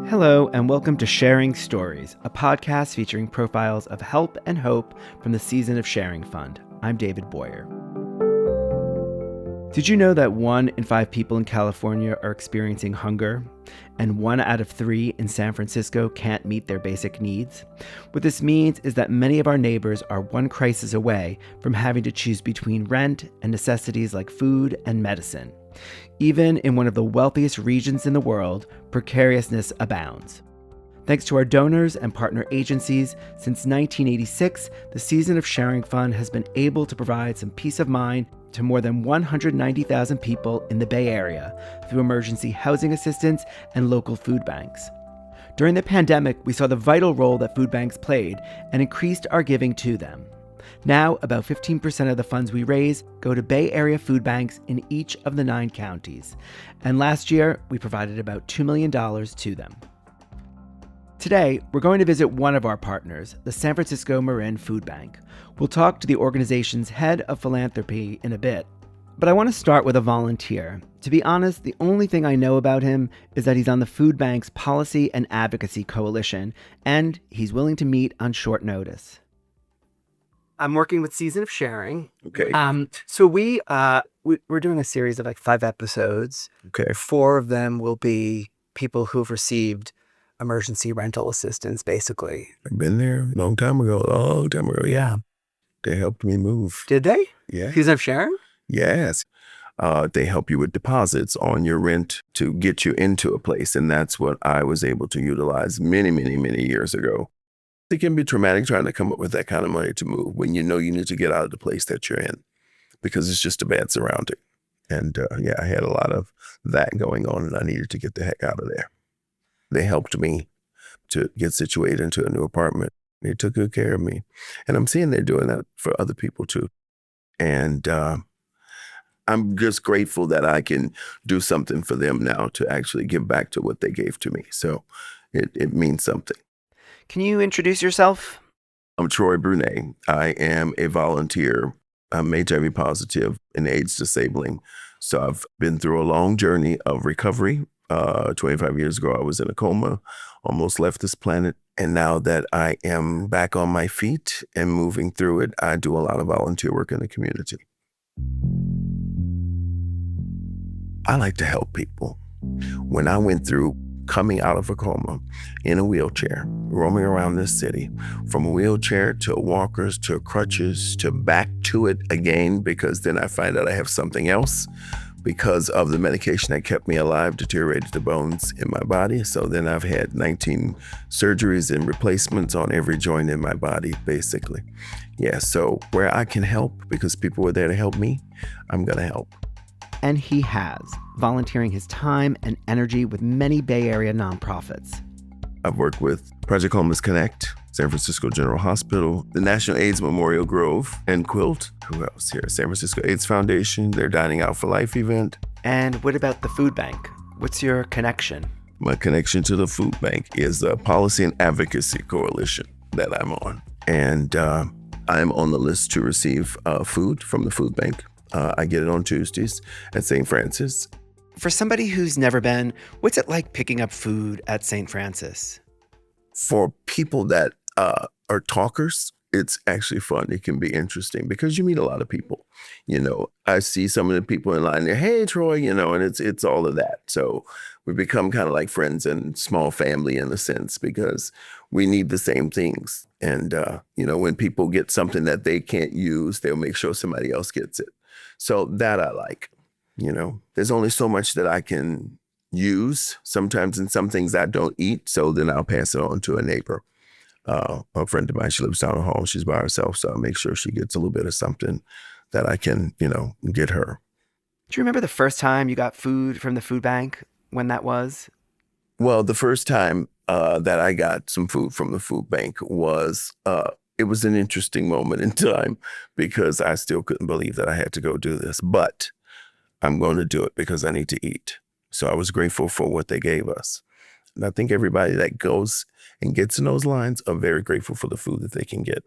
Hello, and welcome to Sharing Stories, a podcast featuring profiles of help and hope from the Season of Sharing Fund. I'm David Boyer. Did you know that 1 in 5 people in California are experiencing hunger, and 1 out of 3 in San Francisco can't meet their basic needs? What this means is that many of our neighbors are one crisis away from having to choose between rent and necessities like food and medicine. Even in one of the wealthiest regions in the world, precariousness abounds. Thanks to our donors and partner agencies, since 1986, the Season of Sharing Fund has been able to provide some peace of mind to more than 190,000 people in the Bay Area through emergency housing assistance and local food banks. During the pandemic, we saw the vital role that food banks played and increased our giving to them. Now, about 15% of the funds we raise go to Bay Area food banks in each of the 9 counties. And last year, we provided about $2 million to them. Today, we're going to visit one of our partners, the San Francisco-Marin Food Bank. We'll talk to the organization's head of philanthropy in a bit. But I want to start with a volunteer. To be honest, the only thing I know about him is that he's on the food bank's Policy and Advocacy Coalition, and he's willing to meet on short notice. I'm working with Season of Sharing. Okay. So we're doing a series of like 5 episodes. Okay. 4 of them will be people who've received emergency rental assistance, basically. I've been there a long time ago. Yeah. They helped me move. Did they? Yeah. Season of Sharing? Yes. They help you with deposits on your rent to get you into a place. And that's what I was able to utilize many, many, many years ago. It can be traumatic trying to come up with that kind of money to move when you know you need to get out of the place that you're in because it's just a bad surrounding. And I had a lot of that going on and I needed to get the heck out of there. They helped me to get situated into a new apartment. They took good care of me. And I'm seeing they're doing that for other people too. And I'm just grateful that I can do something for them now to actually give back to what they gave to me. So it means something. Can you introduce yourself? I'm Troy Brunet. I am a volunteer. I'm HIV positive and AIDS disabling. So I've been through a long journey of recovery. 25 years ago, I was in a coma, almost left this planet. And now that I am back on my feet and moving through it, I do a lot of volunteer work in the community. I like to help people. When I went through coming out of a coma in a wheelchair, roaming around this city, from a wheelchair to walkers to crutches to back to it again, because then I find out I have something else because of the medication that kept me alive, deteriorated the bones in my body. So then I've had 19 surgeries and replacements on every joint in my body, basically. Yeah, so where I can help, because people were there to help me, I'm gonna help. And he has, volunteering his time and energy with many Bay Area nonprofits. I've worked with Project Homeless Connect, San Francisco General Hospital, the National AIDS Memorial Grove, and Quilt. Who else here? San Francisco AIDS Foundation, their Dining Out for Life event. And what about the food bank? What's your connection? My connection to the food bank is the Policy and Advocacy Coalition that I'm on. And I'm on the list to receive food from the food bank. I get it on Tuesdays at St. Francis. For somebody who's never been, what's it like picking up food at St. Francis? For people that are talkers, it's actually fun. It can be interesting because you meet a lot of people. You know, I see some of the people in line there, hey, Troy, you know, and it's all of that. So we become kind of like friends and small family in a sense because we need the same things. And, when people get something that they can't use, they'll make sure somebody else gets it. So that I like. There's only so much that I can use sometimes in some things I don't eat. So then I'll pass it on to a neighbor. A friend of mine, she lives down the hall. She's by herself. So I'll make sure she gets a little bit of something that I can, get her. Do you remember the first time you got food from the food bank, when that was? Well, the first time that I got some food from the food bank was, it was an interesting moment in time because I still couldn't believe that I had to go do this. But I'm going to do it because I need to eat. So I was grateful for what they gave us. And I think everybody that goes and gets in those lines are very grateful for the food that they can get.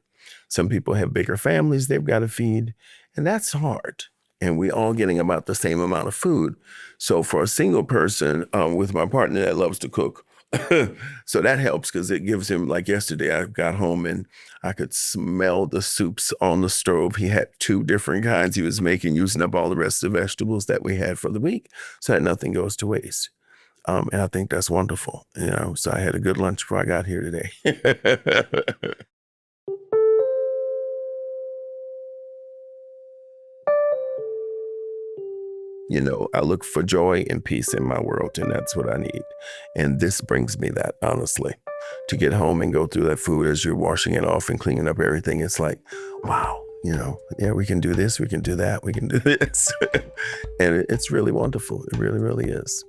Some people have bigger families they've got to feed, and that's hard. And we all getting about the same amount of food. So for a single person with my partner that loves to cook, So that helps because it gives him, like yesterday, I got home and I could smell the soups on the stove. He had 2 different kinds he was making, using up all the rest of the vegetables that we had for the week so that nothing goes to waste. And I think that's wonderful, so I had a good lunch before I got here today. I look for joy and peace in my world, and that's what I need. And this brings me that, honestly. To get home and go through that food as you're washing it off and cleaning up everything, it's like, wow, yeah, we can do this, we can do that, we can do this. And it's really wonderful. It really, really is.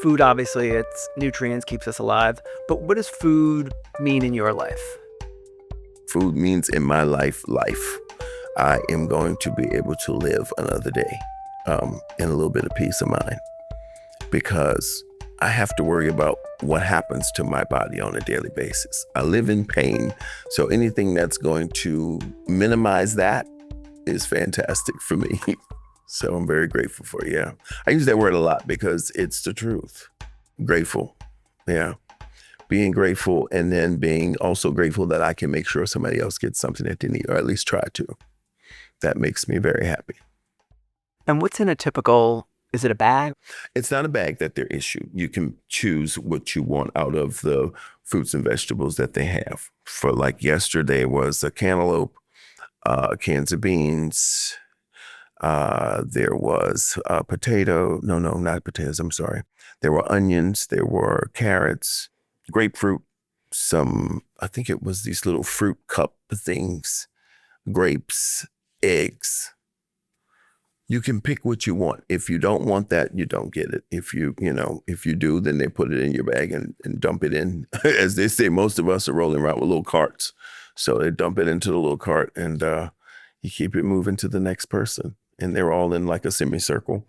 Food, obviously, it's nutrients, keeps us alive. But what does food mean in your life? Food means in my life. I am going to be able to live another day in a little bit of peace of mind, because I have to worry about what happens to my body on a daily basis. I live in pain, so anything that's going to minimize that is fantastic for me. So I'm very grateful for it, yeah. I use that word a lot because it's the truth. Grateful, yeah. Being grateful, and then being also grateful that I can make sure somebody else gets something that they need, or at least try to. That makes me very happy. And what's in a typical, is it a bag? It's not a bag that they're issued. You can choose what you want out of the fruits and vegetables that they have. For like yesterday was a cantaloupe, cans of beans. There was potato. No, not potatoes. I'm sorry. There were onions. There were carrots, grapefruit, I think it was these little fruit cup things, grapes, eggs. You can pick what you want. If you don't want that, you don't get it. If you do, then they put it in your bag and dump it in. As they say, most of us are rolling around with little carts. So they dump it into the little cart, and you keep it moving to the next person. And they're all in like a semicircle,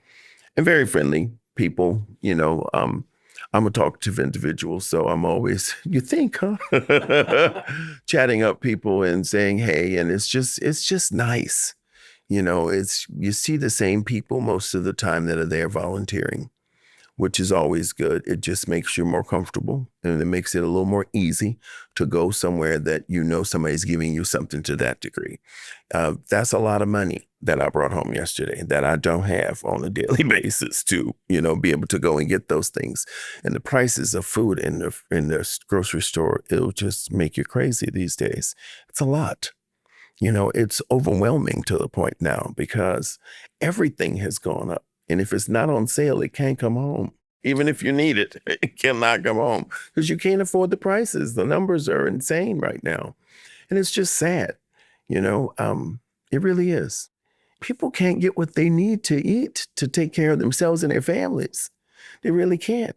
and very friendly people. I'm a talkative individual, so I'm always, you think, huh? Chatting up people and saying, hey, and it's just nice. You see the same people most of the time that are there volunteering, which is always good. It just makes you more comfortable, and it makes it a little more easy to go somewhere that somebody's giving you something to that degree. That's a lot of money that I brought home yesterday that I don't have on a daily basis to, be able to go and get those things. And the prices of food in the grocery store, it'll just make you crazy these days. It's a lot. It's overwhelming to the point now because everything has gone up. And if it's not on sale, it can't come home. Even if you need it, it cannot come home because you can't afford the prices. The numbers are insane right now. And it's just sad. It really is. People can't get what they need to eat to take care of themselves and their families. They really can't.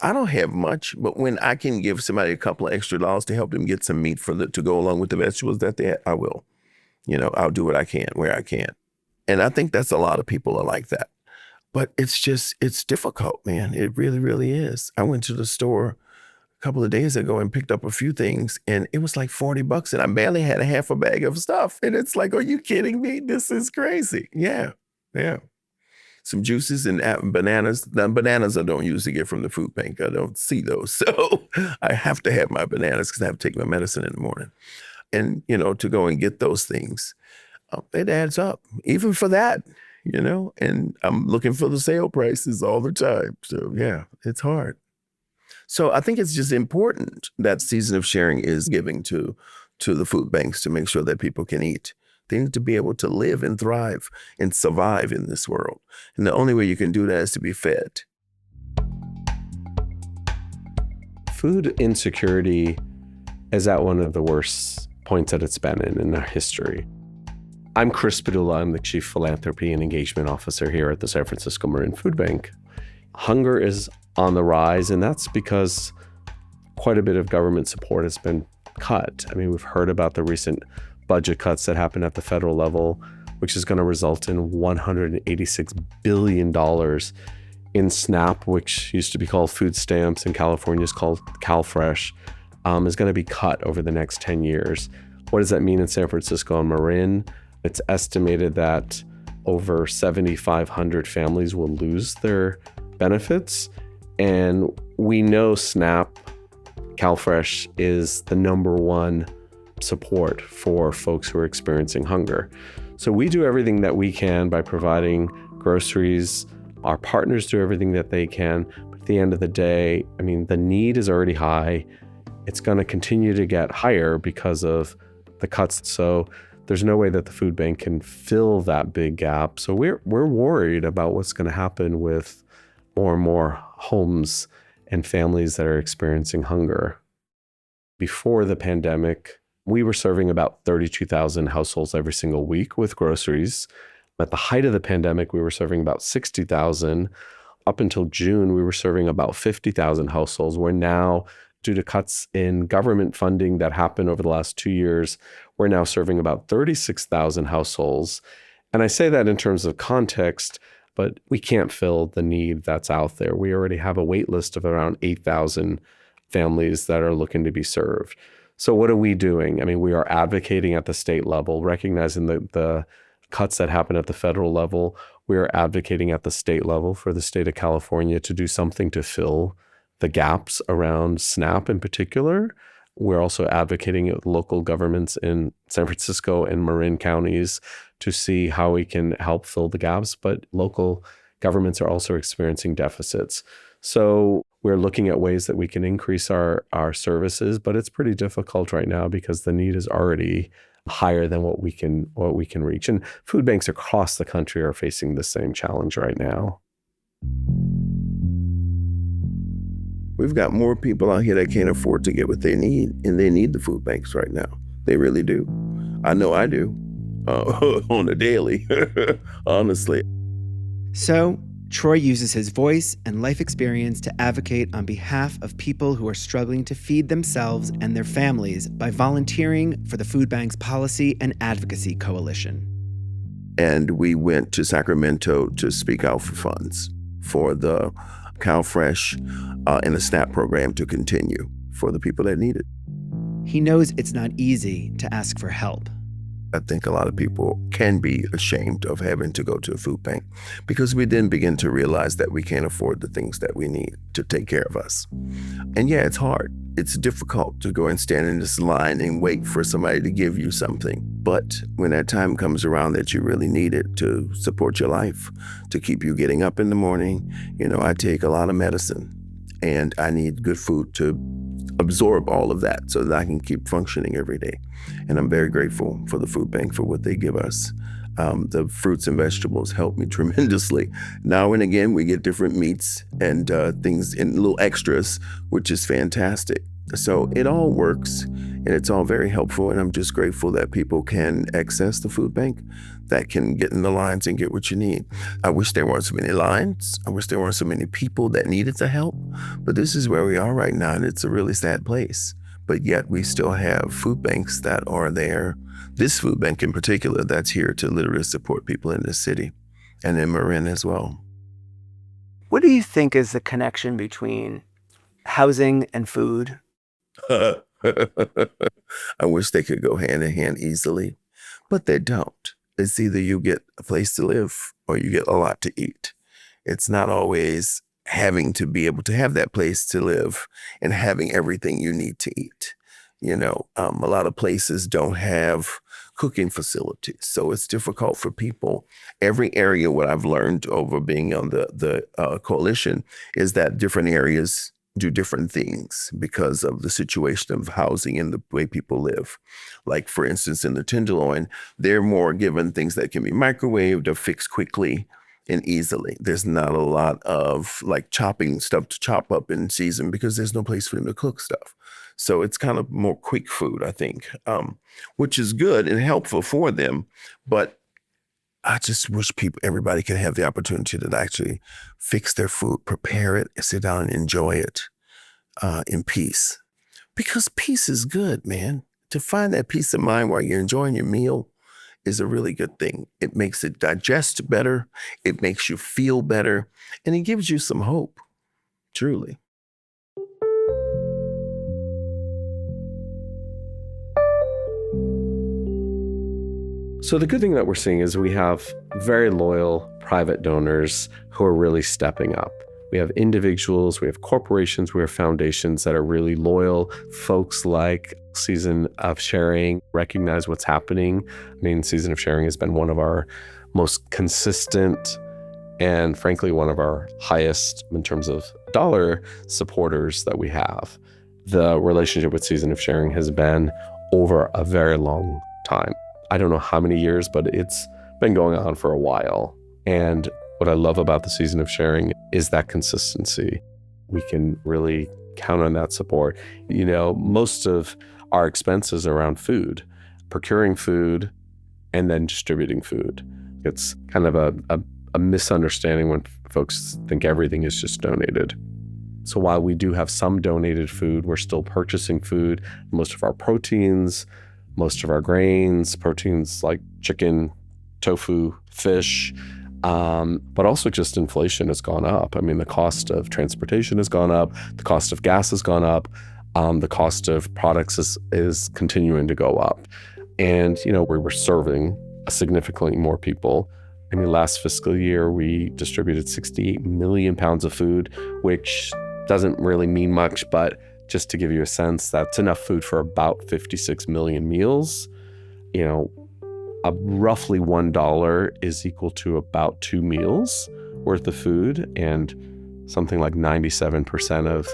I don't have much, but when I can give somebody a couple of extra dollars to help them get some meat to go along with the vegetables that they have, I will. I'll do what I can, where I can. And I think that's a lot of people are like that. But it's difficult, man. It really, really is. I went to the store a couple of days ago and picked up a few things, and it was like $40, and I barely had a half a bag of stuff. And it's like, are you kidding me? This is crazy. Yeah. Some juices and bananas. The bananas I don't usually get from the food bank. I don't see those. So I have to have my bananas because I have to take my medicine in the morning. And, to go and get those things, it adds up. Even for that, and I'm looking for the sale prices all the time. So yeah, it's hard. So I think it's just important that Season of Sharing is giving to the food banks to make sure that people can eat. They need to be able to live and thrive and survive in this world. And the only way you can do that is to be fed. Food insecurity is at one of the worst points that it's been in our history. I'm Chris Padula. I'm the Chief Philanthropy and Engagement Officer here at the San Francisco Marin Food Bank. Hunger is on the rise, and that's because quite a bit of government support has been cut. I mean, we've heard about the recent budget cuts that happened at the federal level, which is going to result in $186 billion in SNAP, which used to be called food stamps, and California is called CalFresh, is going to be cut over the next 10 years. What does that mean in San Francisco and Marin? It's estimated that over 7,500 families will lose their benefits, And we know SNAP, CalFresh is the number one support for folks who are experiencing hunger. So we do everything that we can by providing groceries. Our partners do everything that they can. But at the end of the day, I mean, the need is already high. It's going to continue to get higher because of the cuts. So there's no way that the food bank can fill that big gap. So we're worried about what's going to happen with more and more homes and families that are experiencing hunger. Before the pandemic, we were serving about 32,000 households every single week with groceries. At the height of the pandemic, we were serving about 60,000. Up until June, we were serving about 50,000 households. We're now, due to cuts in government funding that happened over the last 2 years, we're now serving about 36,000 households. And I say that in terms of context, but we can't fill the need that's out there. We already have a wait list of around 8,000 families that are looking to be served. So what are we doing? I mean, we are advocating at the state level, recognizing the cuts that happen at the federal level. We are advocating at the state level for the state of California to do something to fill the gaps around SNAP in particular. We're also advocating at local governments in San Francisco and Marin counties to see how we can help fill the gaps, but local governments are also experiencing deficits. So we're looking at ways that we can increase our services, but it's pretty difficult right now because the need is already higher than what we can reach. And food banks across the country are facing the same challenge right now. We've got more people out here that can't afford to get what they need, and they need the food banks right now. They really do. I know I do, on a daily, honestly. So, Troy uses his voice and life experience to advocate on behalf of people who are struggling to feed themselves and their families by volunteering for the Food Bank's Policy and Advocacy Coalition. And we went to Sacramento to speak out for funds for the CalFresh and the SNAP program to continue for the people that need it. He knows it's not easy to ask for help. I think a lot of people can be ashamed of having to go to a food bank because we then begin to realize that we can't afford the things that we need to take care of us. And yeah, it's hard. It's difficult to go and stand in this line and wait for somebody to give you something. But when that time comes around that you really need it to support your life, to keep you getting up in the morning, I take a lot of medicine and I need good food to absorb all of that so that I can keep functioning every day. And I'm very grateful for the food bank for what they give us. The fruits and vegetables help me tremendously. Now and again, we get different meats and things and little extras, which is fantastic. So it all works and it's all very helpful. And I'm just grateful that people can access the food bank, that can get in the lines and get what you need. I wish there weren't so many lines. I wish there weren't so many people that needed the help. But this is where we are right now, and it's a really sad place. But yet we still have food banks that are there. This food bank in particular that's here to literally support people in this city and in Marin as well. What do you think is the connection between housing and food? I wish they could go hand in hand easily, but they don't. It's either you get a place to live or you get a lot to eat. It's not always having to be able to have that place to live and having everything you need to eat. A lot of places don't have cooking facilities, so it's difficult for people. Every area, what I've learned over being on the coalition is that different areas do different things because of the situation of housing and the way people live. Like, for instance, in the Tenderloin, they're more given things that can be microwaved or fixed quickly and easily. There's not a lot of chopping stuff to chop up in season because there's no place for them to cook stuff. So it's kind of more quick food, I think, which is good and helpful for them. But I just wish everybody could have the opportunity to actually fix their food, prepare it, and sit down and enjoy it in peace. Because peace is good, man. To find that peace of mind while you're enjoying your meal is a really good thing. It makes it digest better. It makes you feel better. And it gives you some hope, truly. So the good thing that we're seeing is we have very loyal private donors who are really stepping up. We have individuals, we have corporations, we have foundations that are really loyal. Folks like Season of Sharing recognize what's happening. I mean, Season of Sharing has been one of our most consistent and frankly, one of our highest in terms of dollar supporters that we have. The relationship with Season of Sharing has been over a very long time. I don't know how many years, but it's been going on for a while. And what I love about the Season of Sharing is that consistency. We can really count on that support. You know, most of our expenses are around food, procuring food, and then distributing food. It's kind of a misunderstanding when folks think everything is just donated. So while we do have some donated food, we're still purchasing food. Most of our proteins, most of our grains, proteins like chicken, tofu, fish, but also just inflation has gone up. I mean, the cost of transportation has gone up, the cost of gas has gone up, the cost of products is continuing to go up. And, you know, we were serving significantly more people. I mean, last fiscal year, we distributed 68 million pounds of food, which doesn't really mean much, but just to give you a sense, that's enough food for about 56 million meals. You know, roughly $1 is equal to about 2 meals worth of food, and something like 97% of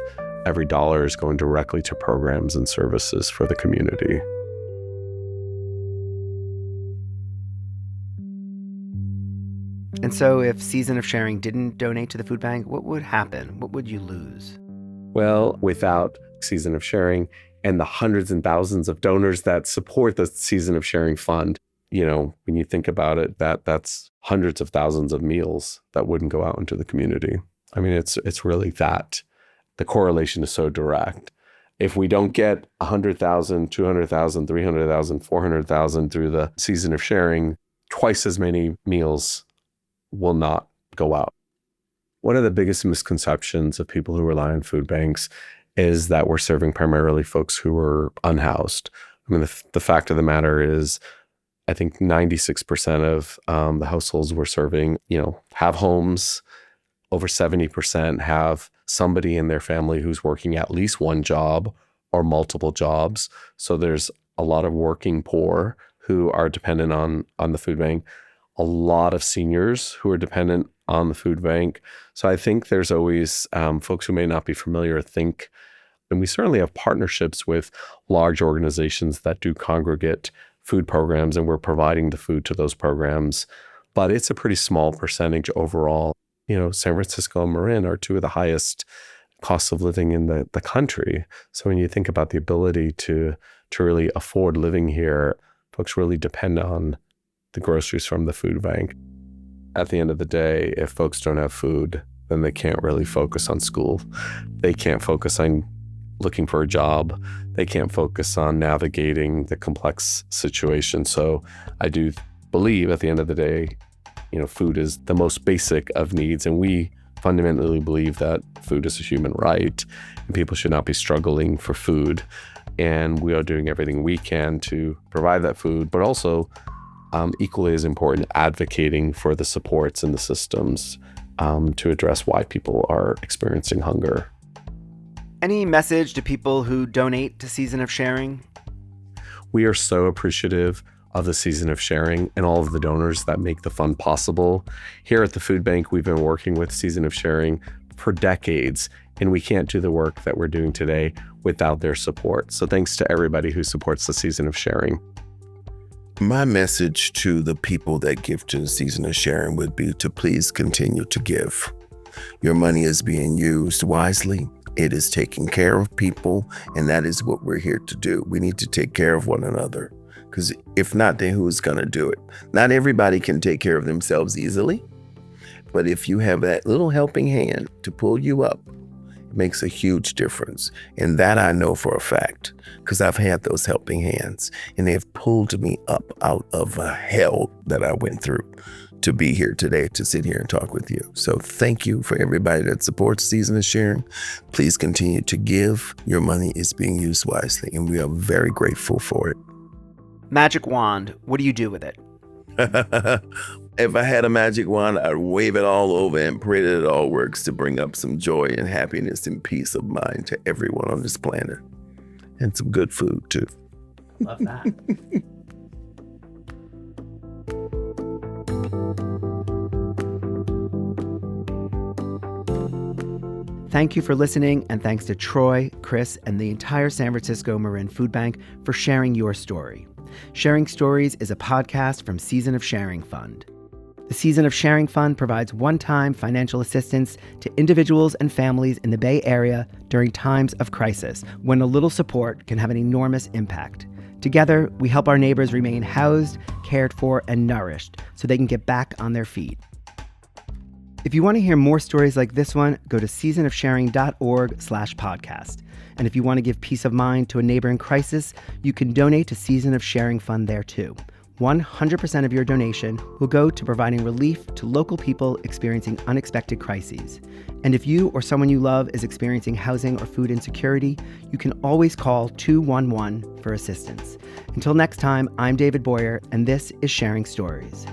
every dollar is going directly to programs and services for the community. And so if Season of Sharing didn't donate to the food bank, what would happen? What would you lose? Well, without Season of Sharing and the hundreds and thousands of donors that support the Season of Sharing fund, you know, when you think about it, that's hundreds of thousands of meals that wouldn't go out into the community. I mean, it's really that. The correlation is so direct. If we don't get 100,000, 200,000, 300,000, 400,000 through the Season of Sharing, twice as many meals will not go out. One of the biggest misconceptions of people who rely on food banks is that we're serving primarily folks who are unhoused. I mean, the fact of the matter is, I think 96% of the households we're serving, you know, have homes. Over 70% have somebody in their family who's working at least one job or multiple jobs. So there's a lot of working poor who are dependent on the food bank. A lot of seniors who are dependent on the food bank. So I think there's always folks who may not be familiar think, and we certainly have partnerships with large organizations that do congregate food programs, and we're providing the food to those programs, but it's a pretty small percentage overall. You know, San Francisco and Marin are two of the highest costs of living in the country. So when you think about the ability to really afford living here, folks really depend on the groceries from the food bank. At the end of the day, if folks don't have food, then they can't really focus on school. They can't focus on looking for a job. They can't focus on navigating the complex situation. So I do believe at the end of the day, you know, food is the most basic of needs. And we fundamentally believe that food is a human right and people should not be struggling for food. And we are doing everything we can to provide that food, but also equally as important, advocating for the supports and the systems to address why people are experiencing hunger. Any message to people who donate to Season of Sharing? We are so appreciative of the Season of Sharing and all of the donors that make the fund possible. Here at the food bank, we've been working with Season of Sharing for decades, and we can't do the work that we're doing today without their support. So thanks to everybody who supports the Season of Sharing. My message to the people that give to the Season of Sharing would be to please continue to give. Your money is being used wisely. It is taking care of people, and that is what we're here to do. We need to take care of one another, because if not, then who's going to do it? Not everybody can take care of themselves easily, but if you have that little helping hand to pull you up, it makes a huge difference. And that I know for a fact, because I've had those helping hands, and they've pulled me up out of a hell that I went through to be here today, to sit here and talk with you. So thank you for everybody that supports Season of Sharing. Please continue to give. Your money is being used wisely, and we are very grateful for it. Magic wand, what do you do with it? If I had a magic wand, I'd wave it all over and pray that it all works to bring up some joy and happiness and peace of mind to everyone on this planet. And some good food, too. Love that. Thank you for listening, and thanks to Troy, Chris, and the entire San Francisco Marin Food Bank for sharing your story. Sharing Stories is a podcast from Season of Sharing Fund. The Season of Sharing Fund provides one-time financial assistance to individuals and families in the Bay Area during times of crisis, when a little support can have an enormous impact. Together, we help our neighbors remain housed, cared for, and nourished so they can get back on their feet. If you want to hear more stories like this one, go to seasonofsharing.org/podcast. And if you want to give peace of mind to a neighbor in crisis, you can donate to Season of Sharing Fund there too. 100% of your donation will go to providing relief to local people experiencing unexpected crises. And if you or someone you love is experiencing housing or food insecurity, you can always call 211 for assistance. Until next time, I'm David Boyer, and this is Sharing Stories.